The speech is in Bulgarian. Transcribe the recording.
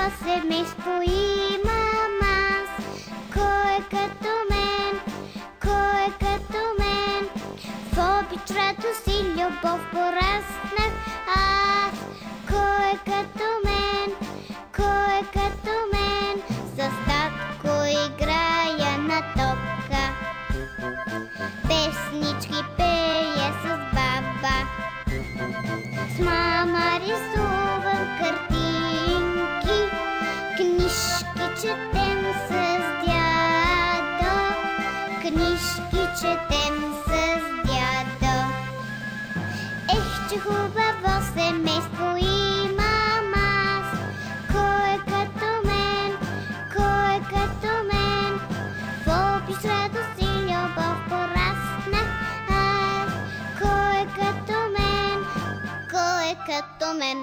хубаво семейство имам аз. Кой е като мен? Кой е като мен? В обич, радост и любов пораснах аз. Кой е като мен? Кой е като мен? С татко играя на топка, песнички пея с баба, с мама рисувам картинки, книжки четем с дядо, книжки четем с дядо. Ех, че хубаво семейство имам аз. Кой е като мен? Кой е като мен? В обич, радост и любов пораснах аз. Кой е като мен? Кой е като мен?